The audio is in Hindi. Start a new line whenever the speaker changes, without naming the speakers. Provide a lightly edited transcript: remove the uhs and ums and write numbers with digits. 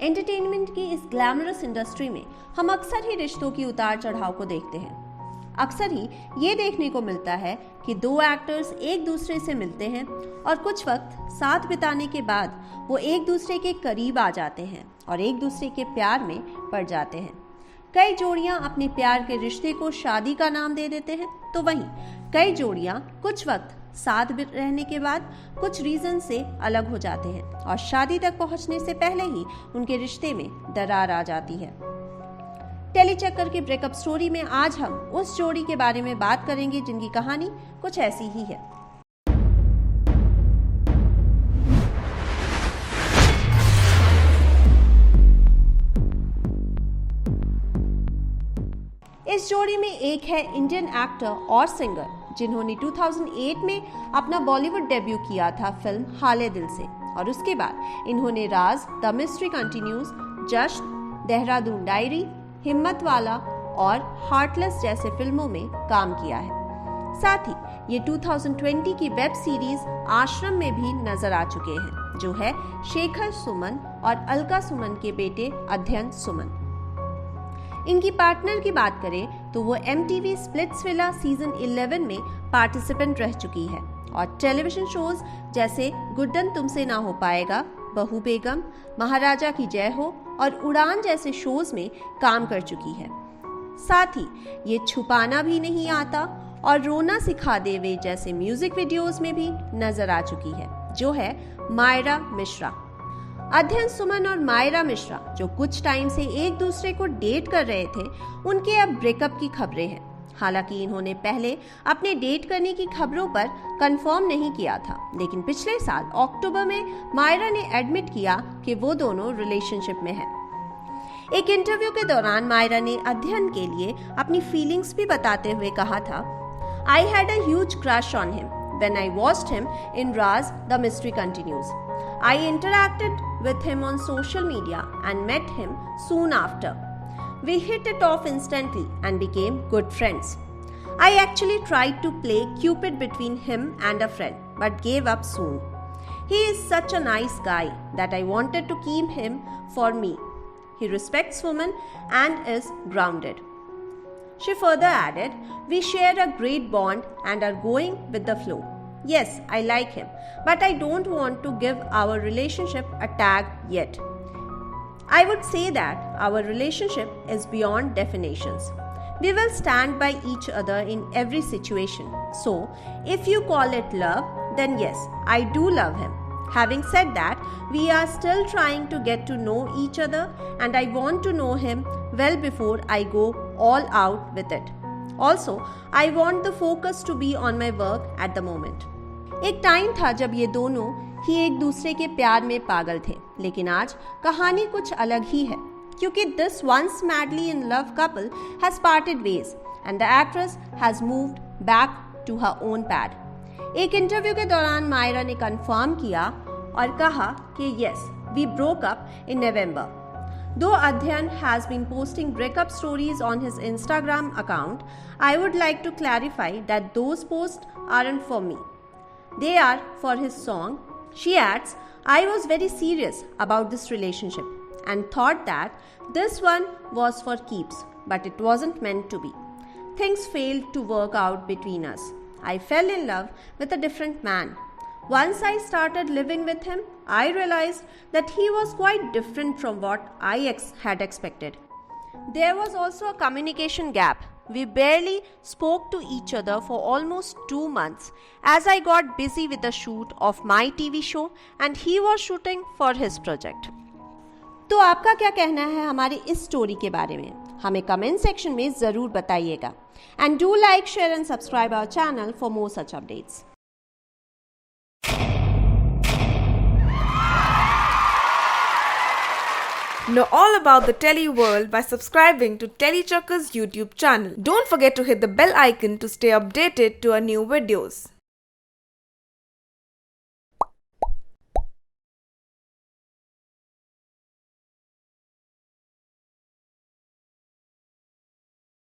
एंटरटेनमेंट की इस ग्लैमरस इंडस्ट्री में हम अक्सर ही रिश्तों की उतार चढ़ाव को देखते हैं। अक्सर ही ये देखने को मिलता है कि दो एक्टर्स एक दूसरे से मिलते हैं और कुछ वक्त साथ बिताने के बाद वो एक दूसरे के करीब आ जाते हैं और एक दूसरे के प्यार में पड़ जाते हैं। कई जोड़ियां अपने प्यार के रिश्ते को शादी का नाम दे देते हैं, तो वहीं कई जोड़ियां कुछ वक्त साथ रहने के बाद कुछ रीजन से अलग हो जाते हैं और शादी तक पहुंचने से पहले ही उनके रिश्ते में दरार आ जाती है। टेली चक्कर की ब्रेकअप स्टोरी में आज हम उस जोड़ी के बारे में बात करेंगे जिनकी कहानी कुछ ऐसी ही है। इस जोड़ी में एक है इंडियन एक्टर और सिंगर जिन्होंने 2008 में अपना बॉलीवुड डेब्यू किया था फिल्म हाले दिल से, और उसके बाद इन्होंने राज, द मिस्ट्री कंटिन्यूज, जश्न, देहरादून डायरी, हिम्मत वाला और हार्टलेस जैसे फिल्मों में काम किया है। साथ ही ये 2020 की वेब सीरीज आश्रम में भी नजर आ चुके हैं, जो है शेखर सुमन और अलका सुमन के बेटे अध्ययन सुमन। इनकी पार्टनर की बात करें तो वो MTV स्प्लिट्सविला सीजन 11 में पार्टिसिपेंट रह चुकी है और टेलीविजन शोज जैसे गुड्डन तुमसे ना हो पाएगा, बहू बेगम, महाराजा की जय हो और उड़ान जैसे शोज में काम कर चुकी है। साथ ही ये छुपाना भी नहीं आता और रोना सिखा देवे जैसे म्यूजिक वीडियोस में भी नजर आ चुकी है, जो है मायरा मिश्रा। अध्ययन सुमन और मायरा मिश्रा जो कुछ टाइम से एक दूसरे को डेट कर रहे थे, उनके अब ब्रेकअप की खबरें हैं। हालांकि इन्होंने पहले अपने डेट करने की खबरों पर कंफर्म नहीं किया था, लेकिन पिछले साल अक्टूबर में मायरा ने एडमिट किया कि वो दोनों रिलेशनशिप में हैं। एक इंटरव्यू के दौरान मायरा ने अध्ययन के लिए अपनी फीलिंग्स भी बताते हुए कहा था, I had a huge crush on him when I watched him in Raj, the mystery continues. I interacted with him on social media and met him soon after. We hit it off instantly and became good friends. I actually tried to play Cupid between him and a friend, but gave up soon. He is such a nice guy that I wanted to keep him for me. He respects women and is grounded. She further added, we share a great bond and are going with the flow. Yes, I like him, but I don't want to give our relationship a tag yet. I would say that our relationship is beyond definitions. We will stand by each other in every situation. So, if you call it love, then yes, I do love him. Having said that, we are still trying to get to know each other and I want to know him well before I go all out with it. Also, I want the focus to be on my work at the moment. एक टाइम था जब ये दोनों ही एक दूसरे के प्यार में पागल थे, लेकिन आज कहानी कुछ अलग ही है, क्योंकि this once madly in love couple has parted ways and the actress has moved back to her own pad. एक इंटरव्यू के दौरान मायरा ने कंफर्म किया और कहा कि yes, we broke up in November. Though Adhyan has been posting breakup stories on his Instagram account, I would like to clarify that those posts aren't for me. They are for his song. She adds, I was very serious about this relationship and thought that this one was for keeps, but it wasn't meant to be. Things failed to work out between us. I fell in love with a different man. Once I started living with him, I realized that he was quite different from what I had expected. There was also a communication gap. We barely spoke to each other for almost 2 months as I got busy with the shoot of my TV show and he was shooting for his project. तो आपका क्या कहना है हमारी इस स्टोरी के बारे में? हमें कमेंट सेक्शन में ज़रूर बताइएगा। And do like, share and subscribe our channel for more such updates.
Know all about the Telly world by subscribing to Telly Chakka's YouTube channel. Don't forget to hit the bell icon to stay updated to our new videos.